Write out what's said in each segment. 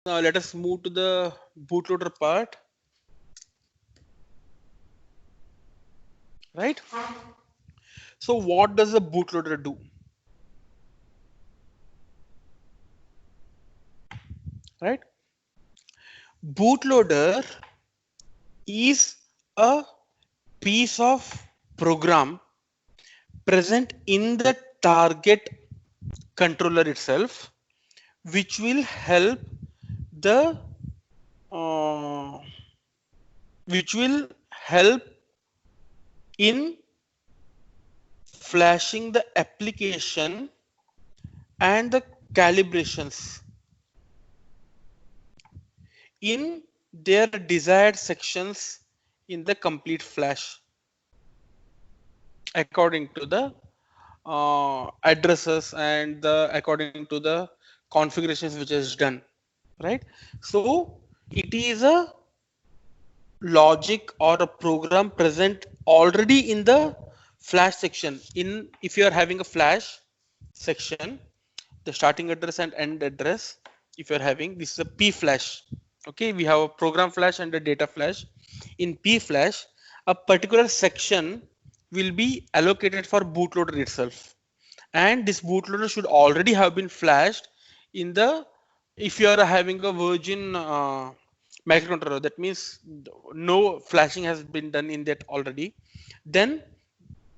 Now let us move to the bootloader part. Right? So what does the bootloader do? Right? Bootloader is a piece of program present in the target controller itself, which will help the uh, which will help in flashing the application and the calibrations in their desired sections in the complete flash according to the addresses and the according to the configurations which is done, right? So it is a logic or a program present already in the flash section. In if you are having a flash section, the starting address and end address, if you're having, this is a P flash. Okay, we have a program flash and a data flash. In P flash, a particular section will be allocated for bootloader itself, and this bootloader should already have been flashed in the, if you are having a virgin microcontroller, that means no flashing has been done in that already, then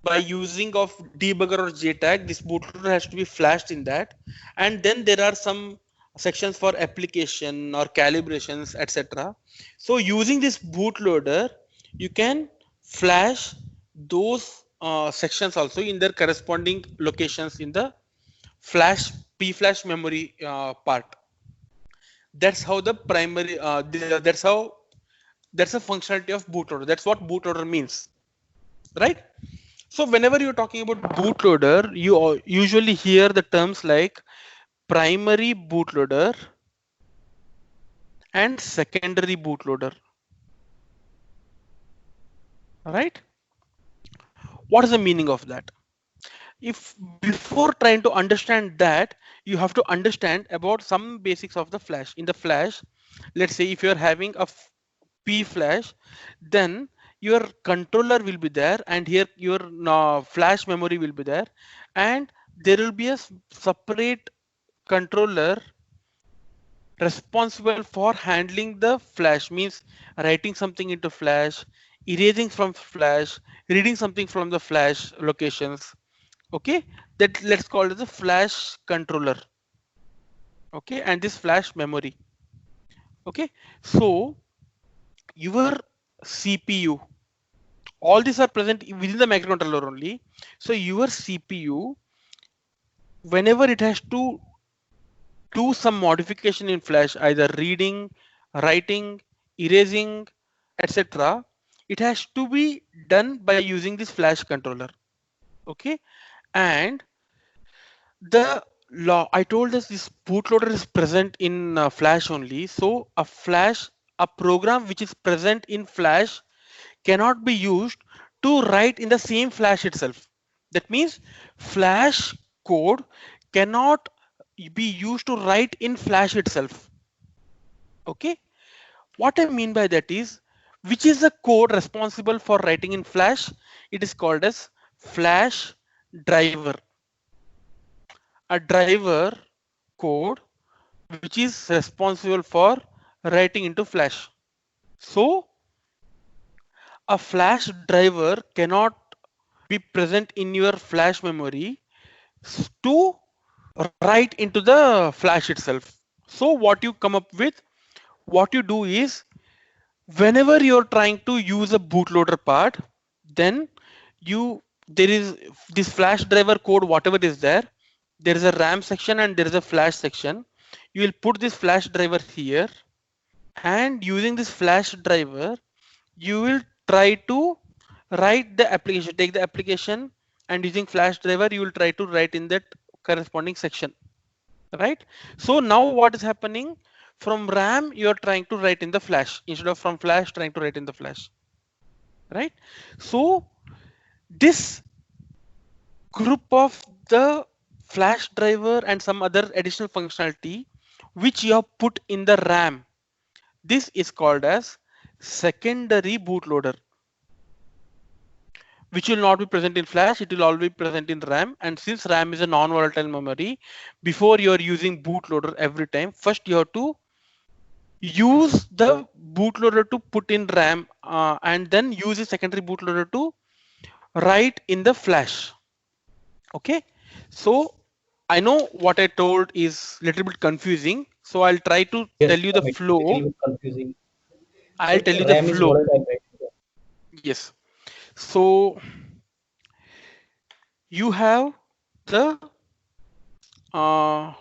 by using of debugger or JTAG, this bootloader has to be flashed in that, and then there are some sections for application or calibrations, etc. So using this bootloader, you can flash those sections also in their corresponding locations in the flash P-flash memory part. That's how the primary. That's a functionality of bootloader. That's what bootloader means, right? So whenever you're talking about bootloader, you usually hear the terms like primary bootloader and secondary bootloader, right? What is the meaning of that? If before trying to understand that, you have to understand about some basics of the flash. In the flash, let's say if you're having a P flash, then your controller will be there, and here your flash memory will be there, and there will be a separate controller responsible for handling the flash, means writing something into flash, erasing from flash, reading something from the flash locations. Okay, that let's call it the flash controller. Okay, and this flash memory. Okay, so your CPU, all these are present within the microcontroller only. So your CPU, whenever it has to do some modification in flash, either reading, writing, erasing, etc., it has to be done by using this flash controller. Okay, and the law I told us, this bootloader is present in flash only. So a program which is present in flash cannot be used to write in the same flash itself. That means flash code cannot be used to write in flash itself. Okay, what I mean by that is, which is the code responsible for writing in flash? It is called as flash driver. A driver code which is responsible for writing into flash. So a flash driver cannot be present in your flash memory to write into the flash itself. So what you come up with, what you do is, whenever you're trying to use a bootloader part, then there is this flash driver code, whatever is there, there is a RAM section and there is a flash section. You will put this flash driver here, and using this flash driver, you will try to write the application, take the application, and using flash driver, you will try to write in that corresponding section, right? So now what is happening? From RAM, you are trying to write in the flash instead of from flash trying to write in the flash, right? So this group of the flash driver and some other additional functionality, which you have put in the RAM. This is called as secondary bootloader, which will not be present in flash, it will always be present in RAM. And since RAM is a non-volatile memory, before you are using bootloader every time, first you have to use the bootloader to put in RAM and then use the secondary bootloader to write in the flash. Okay, so I know what I told is a little bit confusing, so I'll try to Yes, tell you the it's a flow. little bit confusing. I'll So tell you the RAM is flow. volatile, right? Yes, so you have the uh,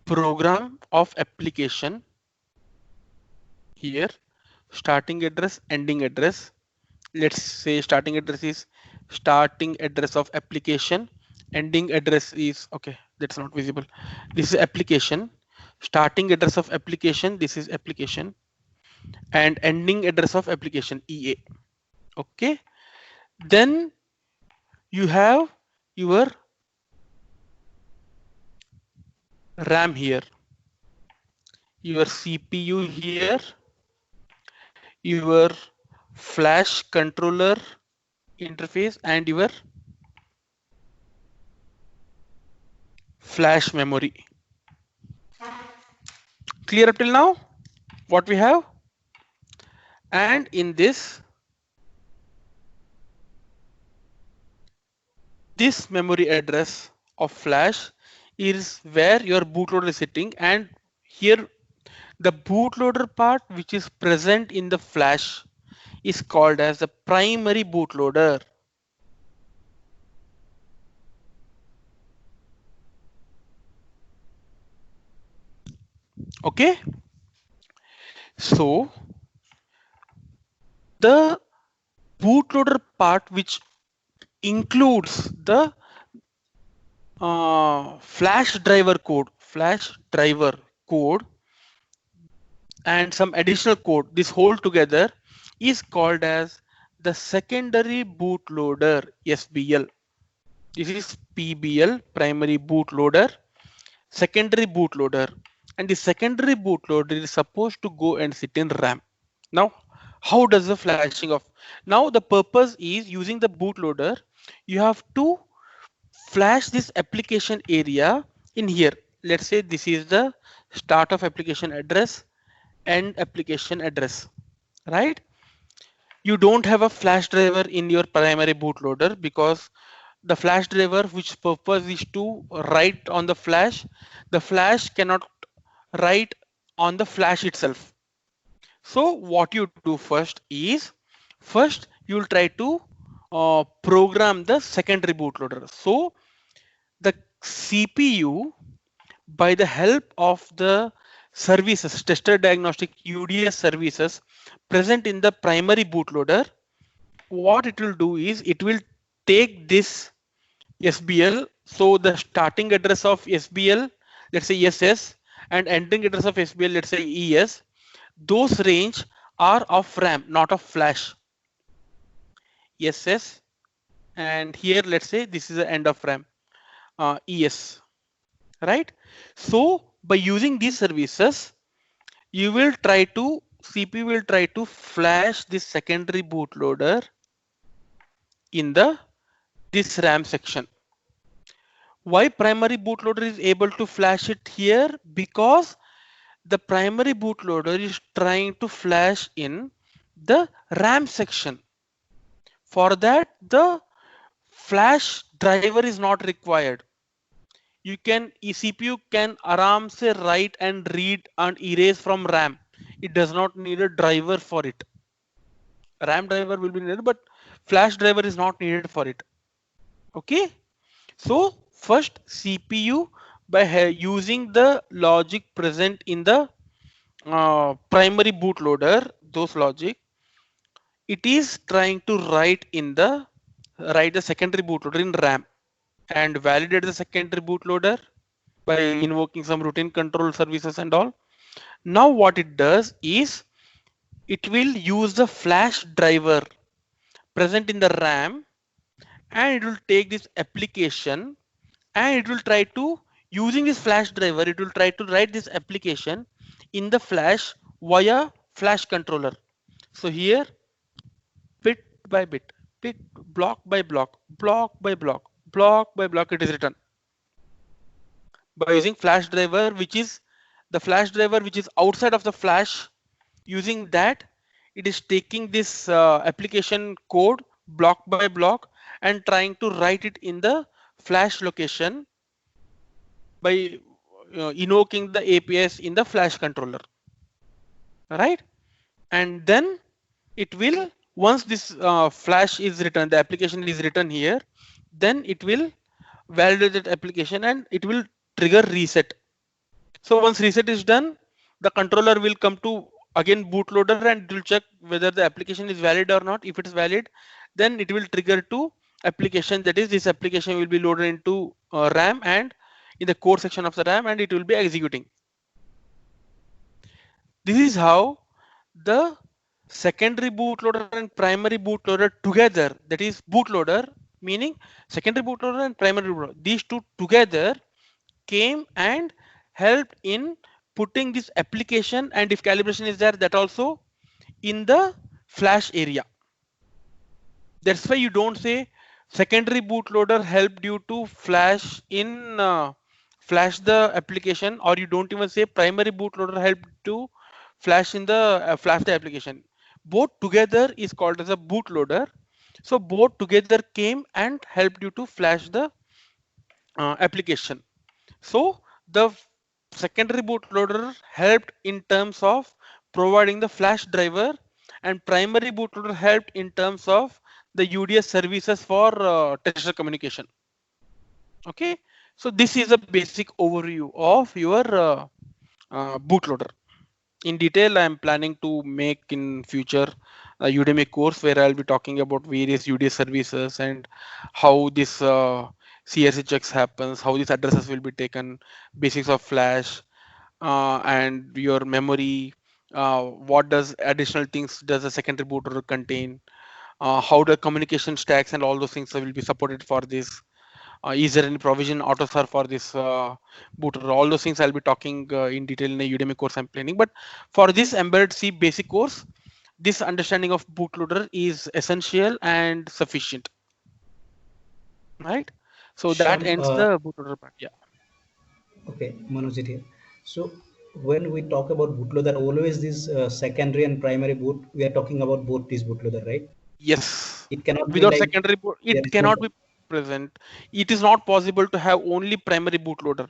program of application here, starting address, ending address. Let's say starting address is starting address of application, ending address is, okay, that's not visible. This is application, starting address of application, this is application, and ending address of application, EA. Okay, then you have your RAM here, your CPU here, your flash controller interface, and your flash memory. Clear up till now what we have? And in this memory address of flash is where your bootloader is sitting, and here the bootloader part which is present in the flash is called as the primary bootloader. Okay, so the bootloader part which includes the flash driver code and some additional code, this whole together is called as the secondary bootloader, SBL. This is PBL, primary bootloader, secondary bootloader, and the secondary bootloader is supposed to go and sit in RAM. Now, how does the flashing of? Now the purpose is using the bootloader, you have to flash this application area in here. Let's say this is the start of application address, end application address, right? You don't have a flash driver in your primary bootloader because the flash driver which purpose is to write on the flash cannot write on the flash itself. So what you do first is, first you'll try to program the secondary bootloader. So the CPU, by the help of the services, tester diagnostic UDS services present in the primary bootloader, what it will do is it will take this SBL. So the starting address of SBL, let's say SS, and ending address of SBL, let's say ES. Those range are of RAM, not of flash. SS, and here let's say this is the end of RAM, ES, right? So by using these services, you will try to CPU will try to flash this secondary bootloader in the this RAM section. Why primary bootloader is able to flash it here? Because the primary bootloader is trying to flash in the RAM section. For that, the flash driver is not required. You can CPU can aram se write and read and erase from RAM. It does not need a driver for it. RAM driver will be needed, but flash driver is not needed for it. Okay, so first CPU, by using the logic present in the primary bootloader, those logic, it is trying to write the secondary bootloader in RAM and validate the secondary bootloader by invoking some routine control services and all. Now what it does is it will use the flash driver present in the RAM, and it will take this application and it will try to Using this flash driver, it will try to write this application in the flash via flash controller. So here, bit by bit, block by block, block by block, block by block, it is written by using flash driver, which is the flash driver which is outside of the flash. Using that, it is taking this application code block by block and trying to write it in the flash location by invoking the APIs in the flash controller, right? And then it will, once this flash is written, the application is written here, then it will validate that application and it will trigger reset. So once reset is done, the controller will come to again bootloader and it will check whether the application is valid or not. If it is valid, then it will trigger to application, that is this application will be loaded into RAM and in the core section of the RAM, and it will be executing. This is how the secondary bootloader and primary bootloader together, that is bootloader meaning secondary bootloader and primary bootloader, these two together came and helped in putting this application, and if calibration is there, that also in the flash area. That's why you don't say secondary bootloader helped you to flash in flash the application, or you don't even say primary bootloader helped to flash in the flash the application. Both together is called as a bootloader. So both together came and helped you to flash the application. So the secondary bootloader helped in terms of providing the flash driver, and primary bootloader helped in terms of the UDS services for tester communication. Okay, so this is a basic overview of your bootloader. In detail, I am planning to make in future a Udemy course where I'll be talking about various UDS services and how this CRC checks happens, how these addresses will be taken, basics of flash, and your memory, what does additional things does a secondary bootloader contain, how the communication stacks and all those things will be supported for this. Is there any provision AutoSAR for this bootloader? All those things I'll be talking in detail in a Udemy course I'm planning. But for this embedded C basic course, this understanding of bootloader is essential and sufficient, right? So that Sham, ends the bootloader part. Yeah. okay, Manoj here. So when we talk about bootloader, always this secondary and primary boot, we are talking about both these bootloader, right? Yes. It cannot be Without like secondary boot, there it is no. cannot be present. It is not possible to have only primary bootloader.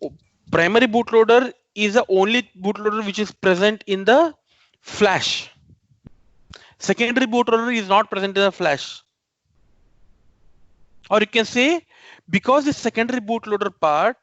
O- Primary bootloader is the only bootloader which is present in the flash. Secondary bootloader is not present in the flash. Or you can say, because the secondary bootloader part,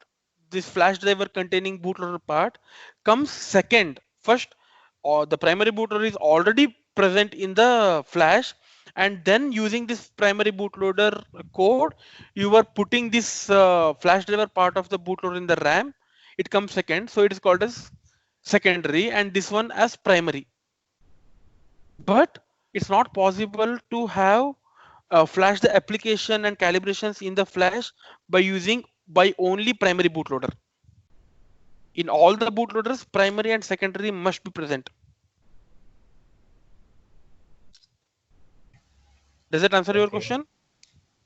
this flash driver containing bootloader part comes second. First, or the primary bootloader is already present in the flash, and then using this primary bootloader code, you are putting this flash driver part of the bootloader in the RAM. It comes second, so it is called as secondary, and this one as primary. But it's not possible to have flash the application and calibrations in the flash by using by only primary bootloader. In all the bootloaders, primary and secondary must be present. Does that answer your Okay. question?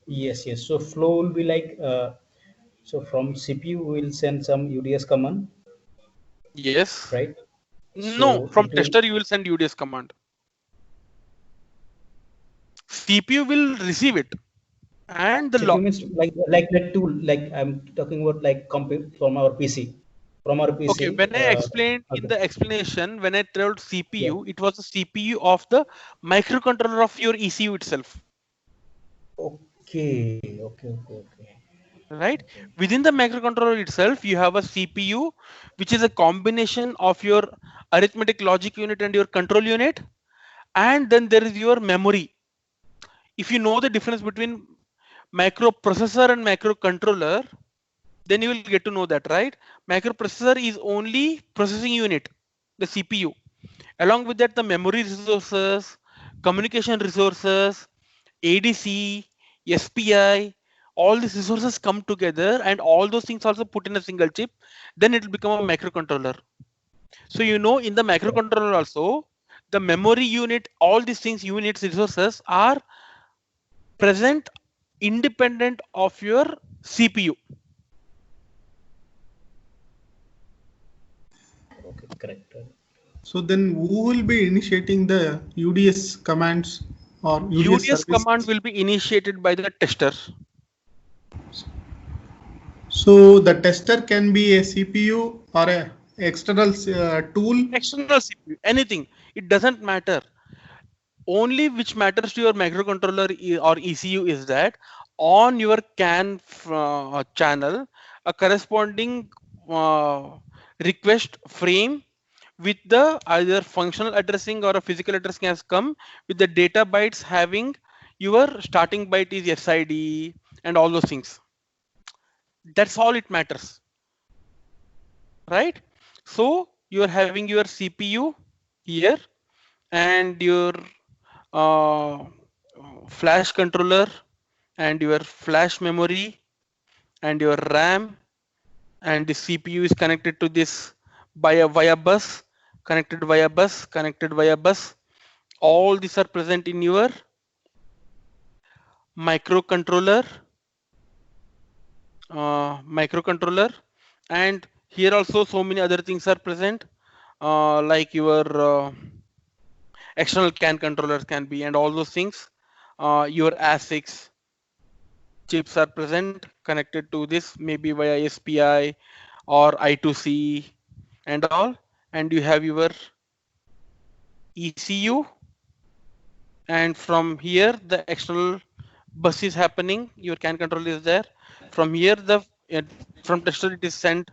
Yes, yes. So flow will be like so from CPU we will send some UDS command, Yes. right? No, So from it will tester you will send UDS command. CPU will receive it, and the CPU log. means like that tool. Like I'm talking about like from our PC, from our Okay, PC. when I explained in Okay. the explanation, when I told Yeah. CPU, it was the CPU of the microcontroller of your ECU itself. Okay. Okay. Okay. Okay. Right? Okay. Within the microcontroller itself, you have a CPU, which is a combination of your arithmetic logic unit and your control unit. And then there is your memory. If you know the difference between microprocessor and microcontroller, then you will get to know that, right? Microprocessor is only processing unit, the CPU. Along with that, the memory resources, communication resources, ADC, SPI, all these resources come together and all those things also put in a single chip, then it will become a microcontroller. So in the microcontroller also, the memory unit, all these things, units, resources are present independent of your CPU. Okay, correct. So then who will be initiating the UDS commands or UDS UDS command services? will be initiated by the tester. So the tester can be a CPU or a external tool. External CPU, anything, it doesn't matter. Only which matters to your microcontroller or ECU is that on your CAN channel, a corresponding uh, request frame with the either functional addressing or a physical addressing has come with the data bytes having your starting byte is SID and all those things. That's all it matters, right? So you are having your CPU here and your uh, flash controller and your flash memory and your RAM, and the CPU is connected to this by a via bus, connected via bus, connected via bus. All these are present in your microcontroller, and here also so many other things are present, like your external CAN controllers can be and all those things. Your ASICs chips are present connected to this maybe via SPI or I2C and all, and you have your ECU, and from here the external bus is happening, your CAN control is there. From here the from tester it is sent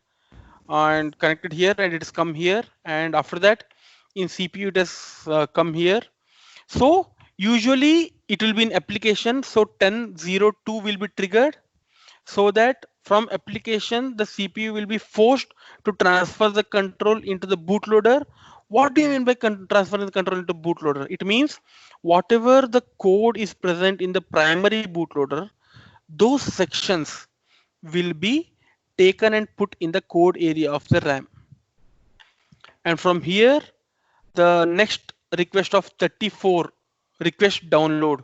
and connected here and it has come here, and after that in CPU it has come here. So usually it will be in application, so 10.02 will be triggered, so that from application the CPU will be forced to transfer the control into the bootloader. What do you mean by transferring the control into bootloader? It means whatever the code is present in the primary bootloader, those sections will be taken and put in the code area of the RAM. And from here, the next request of 34 request download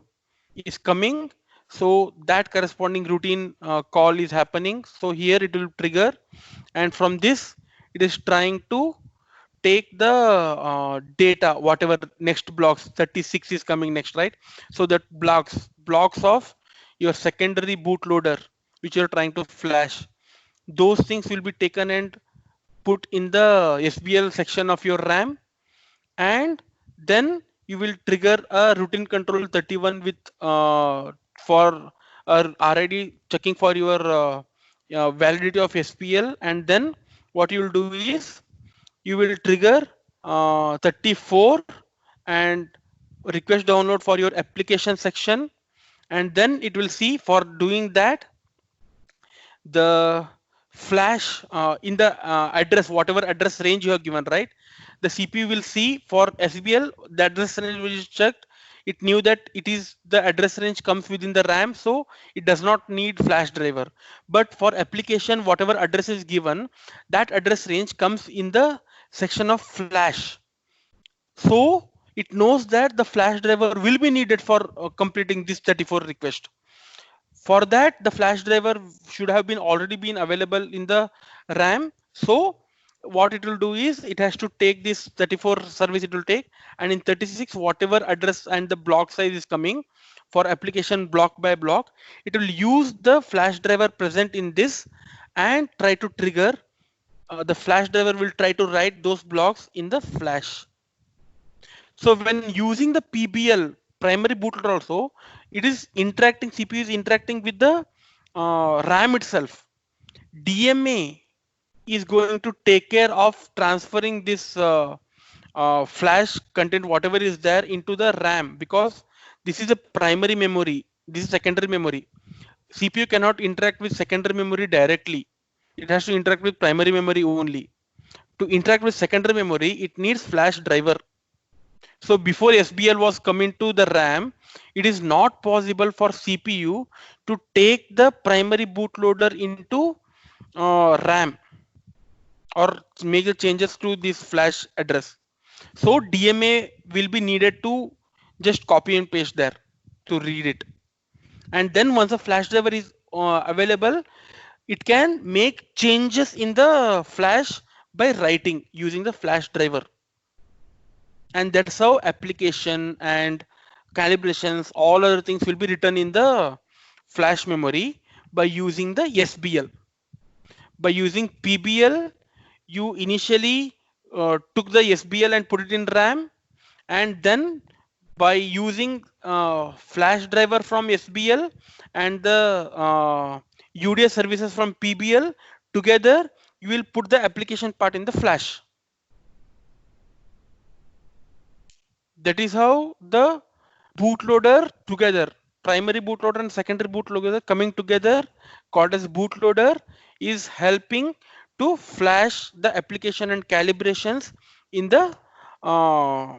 is coming. So that corresponding routine call is happening. So here it will trigger, and from this it is trying to take the data, whatever next blocks 36 is coming next, right? So that blocks of your secondary bootloader which you're trying to flash, those things will be taken and put in the SBL section of your RAM, and then you will trigger a routine control 31 with for RID checking for your validity of SPL, and then what you will do is you will trigger 34 and request download for your application section, and then it will see for doing that the flash in the address, whatever address range you have given, right? The CPU will see for SBL the address range which is checked. It knew that it is the address range comes within the RAM, so it does not need flash driver. But for application, whatever address is given, that address range comes in the section of flash. So it knows that the flash driver will be needed for completing this 34 request. For that, the flash driver should have been already been available in the RAM. So what it will do is it has to take this 34 service it will take, and in 36 whatever address and the block size is coming for application block by block, it will use the flash driver present in this and try to trigger. The flash driver will try to write those blocks in the flash. So when using the PBL primary bootloader also, it is interacting, CPU is interacting with the RAM itself. DMA is going to take care of transferring this flash content, whatever is there, into the RAM, because this is a primary memory, this is secondary memory. CPU cannot interact with secondary memory directly. It has to interact with primary memory only. To interact with secondary memory, it needs flash driver. So before SBL was coming to the RAM, it is not possible for CPU to take the primary bootloader into RAM or make the changes to this flash address. So DMA will be needed to just copy and paste there to read it. And then once a flash driver is available, it can make changes in the flash by writing using the flash driver. And that's how application and calibrations, all other things will be written in the flash memory by using the SBL. By using PBL, you initially took the SBL and put it in RAM, and then by using flash driver from SBL and the UDS services from PBL together, you will put the application part in the flash. That is how the bootloader together, primary bootloader and secondary bootloader coming together, called as bootloader, is helping to flash the application and calibrations in the uh,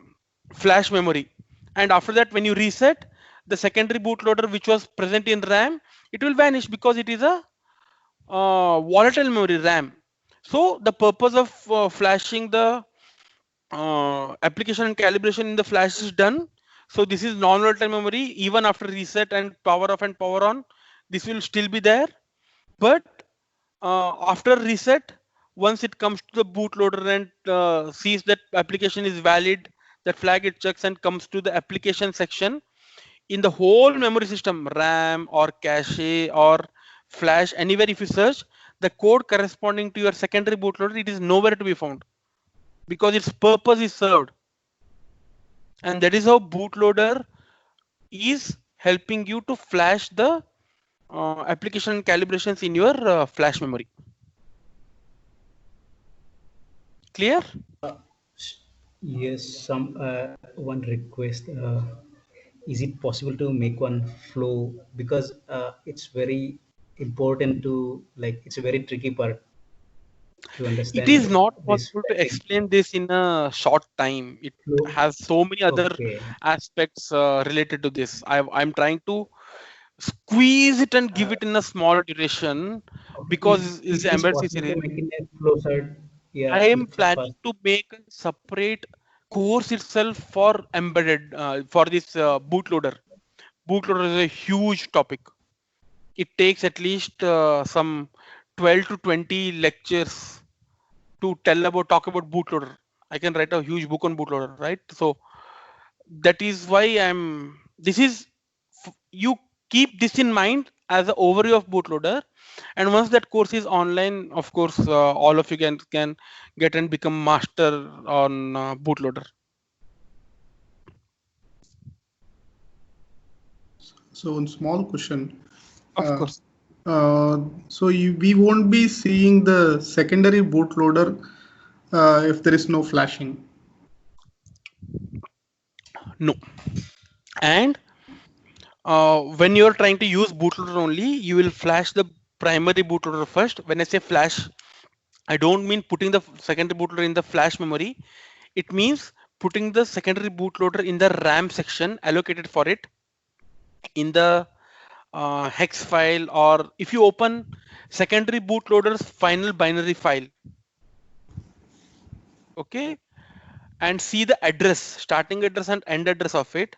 flash memory. And after that, when you reset the secondary bootloader which was present in RAM, it will vanish because it is a volatile memory RAM. So the purpose of flashing the application and calibration in the flash is done. So this is non-volatile memory. Even after reset and power off and power on, this will still be there. But after reset, once it comes to the bootloader and sees that application is valid, that flag it checks and comes to the application section. In the whole memory system, RAM or cache or flash, anywhere if you search, the code corresponding to your secondary bootloader, it is nowhere to be found because its purpose is served. And that is how bootloader is helping you to flash the application calibrations in your flash memory. Clear? Uh, yes, one request. Is it possible to make one flow, because it's very important to, like, it's a very tricky part to It understand is not this possible to flashing explain this in a short time. It flow. has so many other Okay. aspects related to this. I'm trying to squeeze it and give Uh, it in a small duration okay. because it's If the it is embedded C possible to series. make it a flow chart, I yeah, am it's a planning first. to make a separate course itself for embedded for this bootloader. Bootloader is a huge topic. It takes at least some 12 to 20 lectures to talk about bootloader. I can write a huge book on bootloader, right? So that is why this is you keep this in mind as an overview of bootloader, and once that course is online, of course all of you can get and become master on bootloader. So one small question. Of Uh, course. we won't be seeing the secondary bootloader if there is no flashing. No. And when you're trying to use bootloader only, you will flash the primary bootloader first. When I say flash, I don't mean putting the secondary bootloader in the flash memory. It means putting the secondary bootloader in the RAM section allocated for it in the hex file, or if you open secondary bootloader's final binary file, okay, and see the address, starting address and end address of it,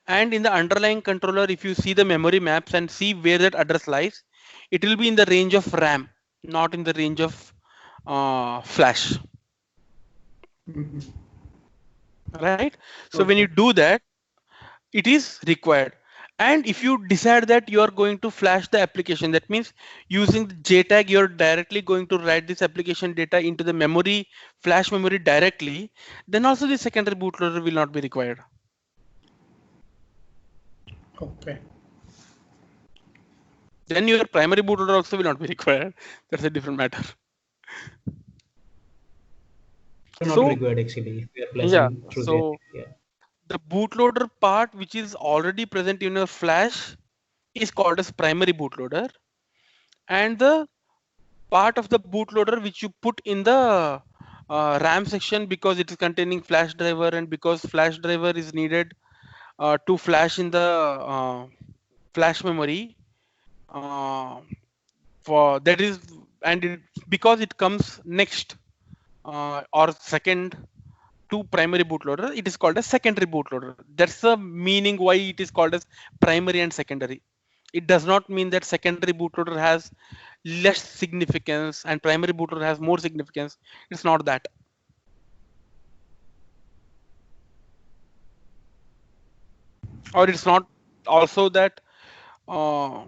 and in the underlying controller, if you see the memory maps and see where that address lies, it will be in the range of RAM, not in the range of flash. Right? So when you Okay. do that, it is required. And if you decide that you are going to flash the application, that means using the JTAG, you're directly going to write this application data into the memory, flash memory directly, then also the secondary bootloader will not be required. Okay. Then your primary bootloader also will not be required. That's a different matter. Not So required actually if we are yeah, flashing through there. so Yeah. the bootloader part which is already present in your flash is called as primary bootloader, and the part of the bootloader which you put in the RAM section because it is containing flash driver and because flash driver is needed to flash in the flash memory, uh, for that is, and because it comes next or second to primary bootloader, it is called as secondary bootloader. That's the meaning why it is called as primary and secondary. It does not mean that secondary bootloader has less significance and primary bootloader has more significance. It's not that. Or it's not also that uh,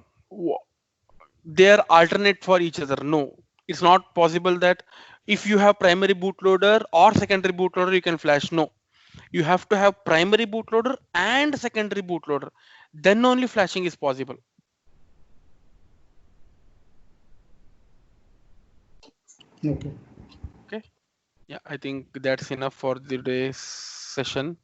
they are alternate for each other. No, it's not possible that if you have primary bootloader or secondary bootloader, you can flash. No, you have to have primary bootloader and secondary bootloader. Then only flashing is possible. Okay. Okay. Yeah, I think that's enough for today's session.